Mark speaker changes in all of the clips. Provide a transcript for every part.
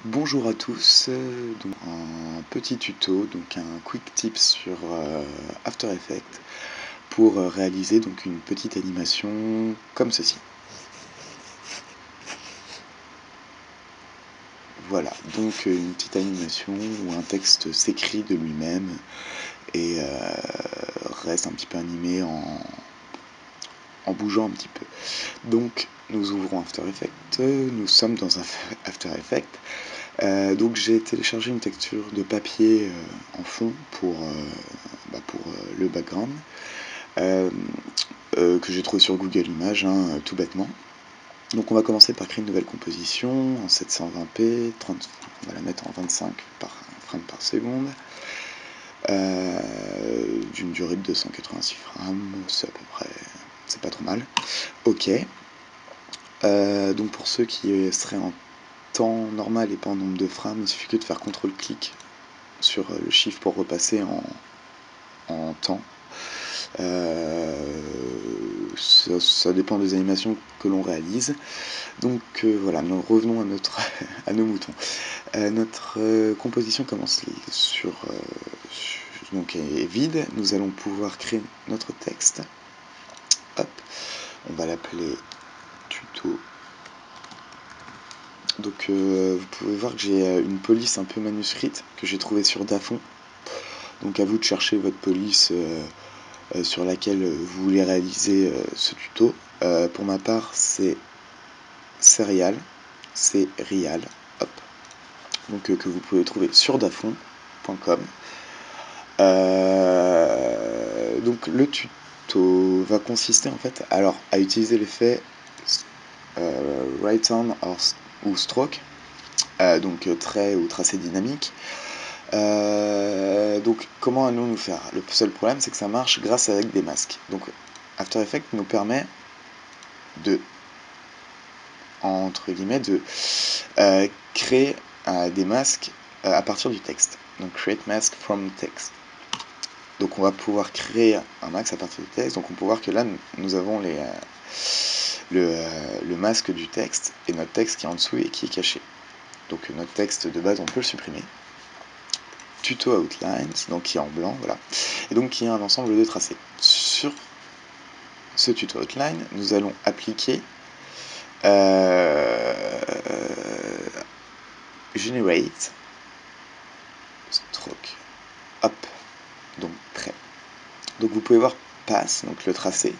Speaker 1: Bonjour à tous, donc un petit tuto, donc un quick tip sur After Effects pour réaliser donc une petite animation comme ceci. Voilà, donc une petite animation où un texte s'écrit de lui-même et reste un petit peu animé en bougeant un petit peu. Donc nous ouvrons After Effects, nous sommes dans After Effects. Donc j'ai téléchargé une texture de papier en fond pour le background que j'ai trouvé sur Google Images, tout bêtement. Donc on va commencer par créer une nouvelle composition en 720p, on va la mettre en 25 frames par seconde, d'une durée de 286 frames, c'est à peu près, c'est pas trop mal. Ok. Donc pour ceux qui seraient en temps normal et pas en nombre de frames, il suffit que de faire CTRL-clic sur le Shift pour repasser en temps. Ça dépend des animations que l'on réalise. Donc voilà, nous revenons à à nos moutons. Notre composition commence donc est vide. Nous allons pouvoir créer notre texte. Hop, on va l'appeler tuto. Donc vous pouvez voir que j'ai une police un peu manuscrite que j'ai trouvée sur Dafont. Donc à vous de chercher votre police sur laquelle vous voulez réaliser ce tuto. Pour ma part, c'est Serial, hop. Donc que vous pouvez trouver sur dafont.com. Donc le tuto va consister en fait à utiliser l'effet write-on ou stroke, donc trait ou tracé dynamique. Donc comment allons-nous faire? Le seul problème c'est que ça marche grâce avec des masques. Donc After Effects nous permet de, entre guillemets, de créer des masques à partir du texte. Donc create mask from text. Donc on va pouvoir créer un mask à partir du texte. Donc on peut voir que là nous avons le masque du texte et notre texte qui est en dessous et qui est caché. Donc notre texte de base on peut le supprimer. Tuto outlines, donc qui est en blanc, voilà. Et donc qui est un ensemble de tracés. Sur ce tuto outline, nous allons appliquer generate stroke, hop, donc trait. Donc vous pouvez voir pass, donc le tracé.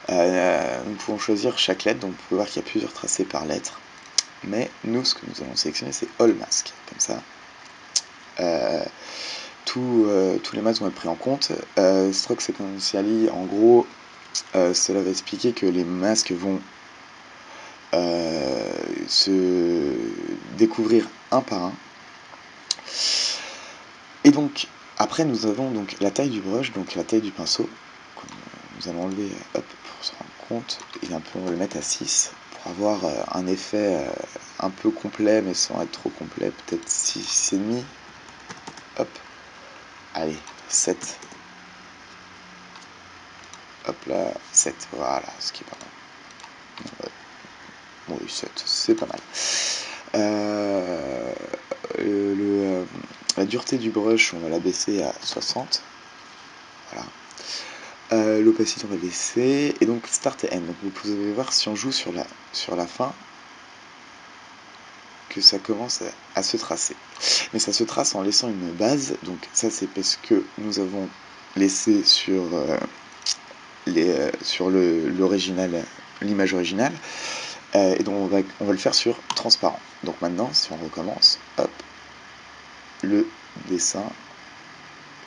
Speaker 1: Nous pouvons choisir chaque lettre, donc vous pouvez voir qu'il y a plusieurs tracés par lettre. Mais nous, ce que nous allons sélectionner, c'est all mask, comme ça. Tous les masques vont être pris en compte. Stroke sequentially, en gros, cela va expliquer que les masques vont se découvrir un par un. Et donc, après, nous avons donc la taille du brush, donc la taille du pinceau. Nous allons enlever, hop, pour se rendre compte, et on va le mettre à 6 pour avoir un effet un peu complet, mais sans être trop complet, peut-être 6,5. Hop, allez, 7. Hop là, 7, voilà, ce qui est pas mal. Bon, oui, 7, c'est pas mal. La dureté du brush, on va la baisser à 60. Voilà. L'opacité, on va baisser. Et donc, start et end. Donc, vous pouvez voir si on joue sur la fin, que ça commence à se tracer. Mais ça se trace en laissant une base. Donc, ça, c'est parce que nous avons laissé sur l'original, l'image originale. Et donc on va le faire sur transparent. Donc maintenant, si on recommence, hop, le dessin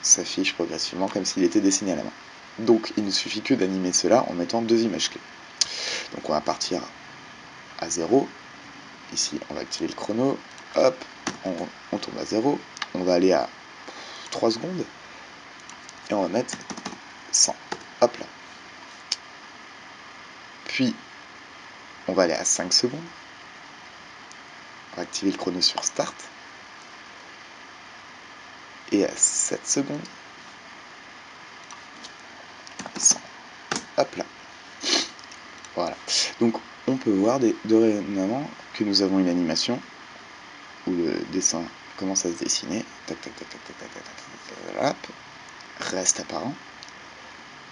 Speaker 1: s'affiche progressivement comme s'il était dessiné à la main. Donc il ne suffit que d'animer cela en mettant deux images clés. Donc on va partir à 0. Ici, on va activer le chrono. Hop, on tombe à 0. On va aller à 3 secondes. Et on va mettre 100. Hop là. Puis, on va aller à 5 secondes. On va activer le chrono sur Start. Et à 7 secondes. 100. Hop là. Voilà. Donc, on peut voir dorénavant que nous avons une animation où le dessin commence à se dessiner, tac tac tac tac tac tac tac tac, tac, hop, reste apparent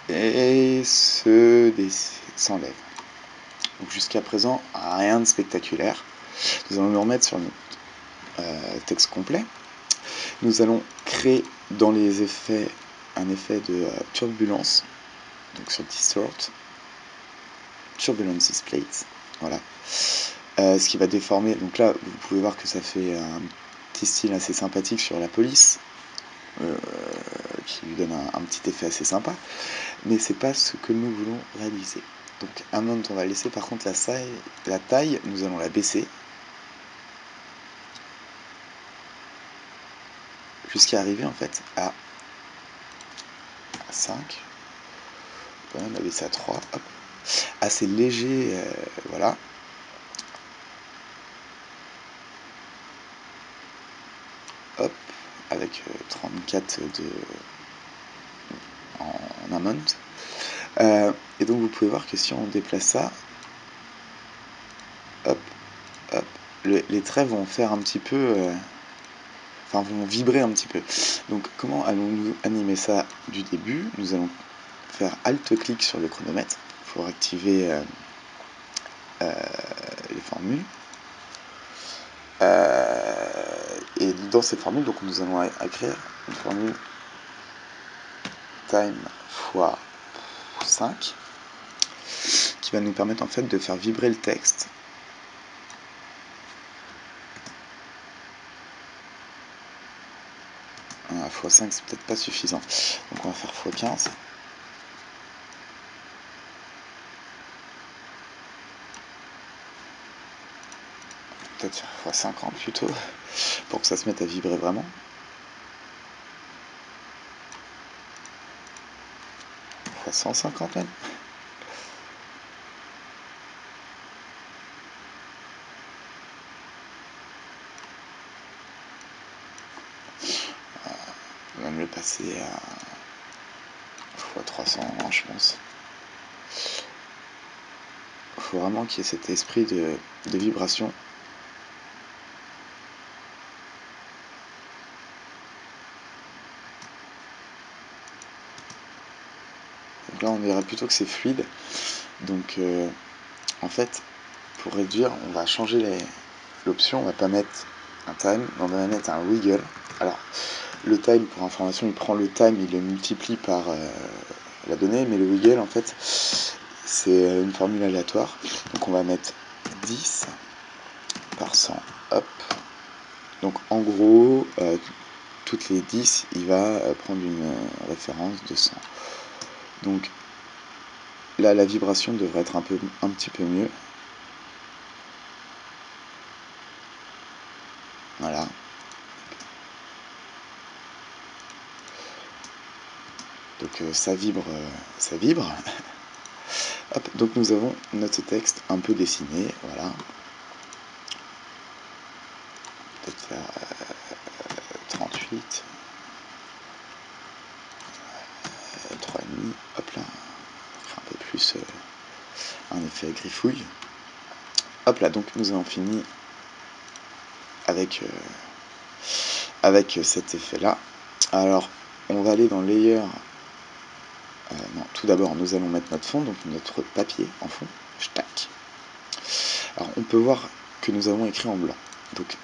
Speaker 1: et s'enlève. Donc jusqu'à présent, rien de spectaculaire. Nous allons nous remettre sur notre texte complet. Nous allons créer dans les effets un effet de turbulence, donc sur Distort, Turbulence Displays, voilà. Ce qui va déformer, donc là vous pouvez voir que ça fait un petit style assez sympathique sur la police, qui lui donne un petit effet assez sympa, mais c'est pas ce que nous voulons réaliser. Donc amount, on va laisser par contre la taille, nous allons la baisser jusqu'à arriver en fait à 5. On va baisser à 3, hop. Assez léger, voilà. Hop, avec 34 en amount. Et donc vous pouvez voir que si on déplace ça, hop, hop, les traits vont faire un petit peu, enfin vont vibrer un petit peu. Donc comment allons-nous animer ça du début? Nous allons faire Alt-clic sur le chronomètre pour activer les formules. Et dans cette formule, donc nous allons écrire une formule time fois 5 qui va nous permettre en fait de faire vibrer le texte. x5 c'est peut-être pas suffisant, donc on va faire x15. Peut-être faire x50 plutôt, pour que ça se mette à vibrer vraiment. x150 même. On va même le passer à x300, je pense. Il faut vraiment qu'il y ait cet esprit de vibration. Donc là on dirait plutôt que c'est fluide. Donc en fait, pour réduire, on va changer l'option, on va pas mettre un time, on va mettre un wiggle. Alors, le time, pour information, il prend le time, il le multiplie par la donnée, mais le wiggle, en fait, c'est une formule aléatoire. Donc on va mettre 10 par 100, hop. Donc en gros, toutes les 10, il va prendre une référence de 100. Donc là, la vibration devrait être un petit peu mieux. Voilà. Donc ça vibre, ça vibre. Hop, donc nous avons notre texte un peu dessiné, voilà. Peut-être faire 38, 3,5, hop là, un peu plus un effet griffouille. Hop là, donc nous avons fini avec cet effet là. Alors on va aller dans Layer. Non, tout d'abord nous allons mettre notre fond, donc notre papier en fond. Tac. Alors on peut voir que nous avons écrit en blanc. Donc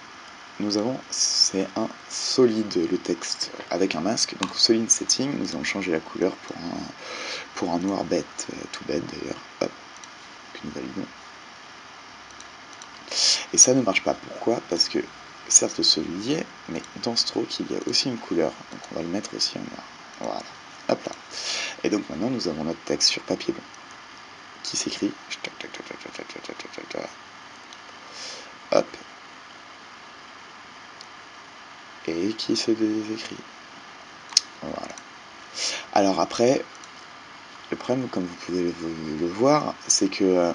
Speaker 1: nous avons, c'est un solide le texte avec un masque. Donc solid setting, nous allons changer la couleur pour un noir bête, tout bête d'ailleurs. Hop, puis nous validons. Et ça ne marche pas. Pourquoi? Parce que certes solide y est, mais dans stroke il y a aussi une couleur. Donc on va le mettre aussi en noir. Voilà. Hop là. Et donc maintenant nous avons notre texte sur papier blanc qui s'écrit. Hop. Et qui se désécrit. Voilà. Alors après, le problème, comme vous pouvez le voir, c'est que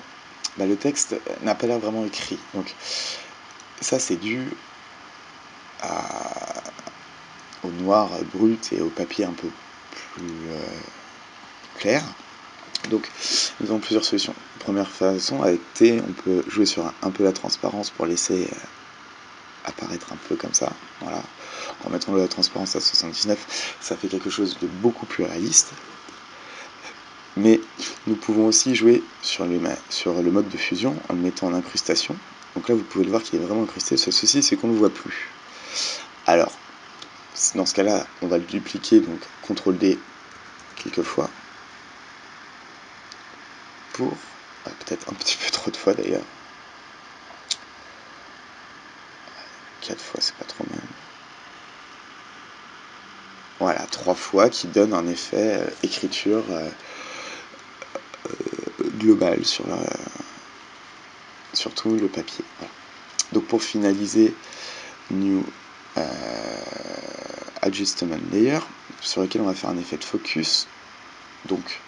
Speaker 1: le texte n'a pas l'air vraiment écrit. Donc ça c'est dû au noir brut et au papier un peu plus clair. Donc nous avons plusieurs solutions. Première façon, avec T, on peut jouer sur un peu la transparence pour laisser apparaître un peu comme ça, voilà. En mettant la transparence à 79, ça fait quelque chose de beaucoup plus réaliste. Mais nous pouvons aussi jouer sur le mode de fusion en le mettant en incrustation. Donc là, vous pouvez le voir qu'il est vraiment incrusté. Ce souci, c'est qu'on ne le voit plus. Alors, dans ce cas-là, on va le dupliquer, donc CTRL-D quelques fois. Pour, peut-être un petit peu trop de fois d'ailleurs. 4 fois, c'est pas trop mal. Voilà, 3 fois qui donne un effet écriture global sur tout le papier. Voilà. Donc pour finaliser, New Adjustment Layer, sur lequel on va faire un effet de focus. Donc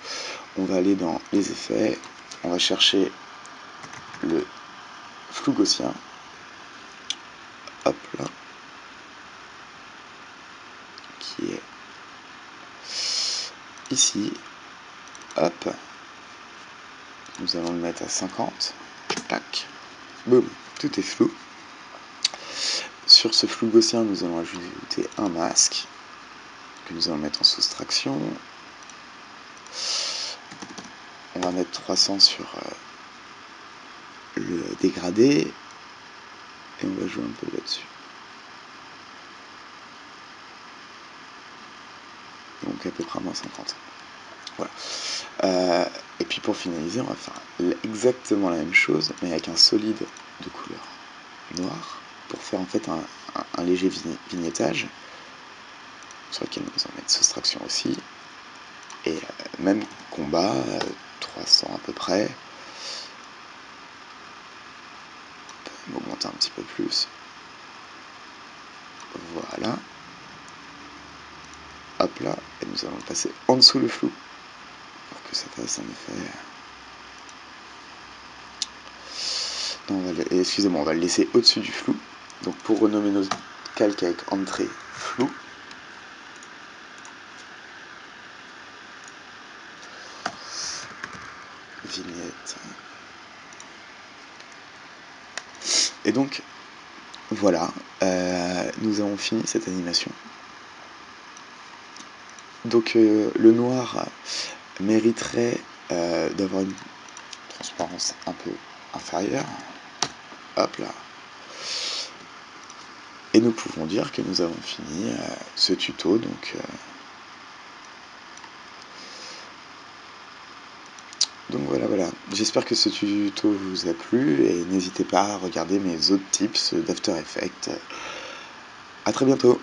Speaker 1: on va aller dans les effets, on va chercher le flou gaussien. Hop là. Qui est ici. Hop. Nous allons le mettre à 50. Tac. Boum. Tout est flou. Sur ce flou gaussien, nous allons ajouter un masque que nous allons mettre en soustraction. On va mettre 300 sur le dégradé et on va jouer un peu là-dessus. Donc à peu près à moins 50. Voilà. Et puis pour finaliser, on va faire exactement la même chose, mais avec un solide de couleur noire, pour faire en fait un léger vignettage, sur lequel nous allons mettre soustraction aussi. Et même combat, 300 à peu près. On va augmenter un petit peu plus. Voilà. Hop là, et nous allons le passer en dessous le flou, pour que ça fasse un effet... Non, excusez-moi, on va le laisser au-dessus du flou. Donc pour renommer nos calques avec entrée flou, vignette. Et donc, voilà, nous avons fini cette animation. Donc le noir mériterait d'avoir une transparence un peu inférieure. Hop là. Et nous pouvons dire que nous avons fini ce tuto. Donc voilà. J'espère que ce tuto vous a plu et n'hésitez pas à regarder mes autres tips d'After Effects. A très bientôt.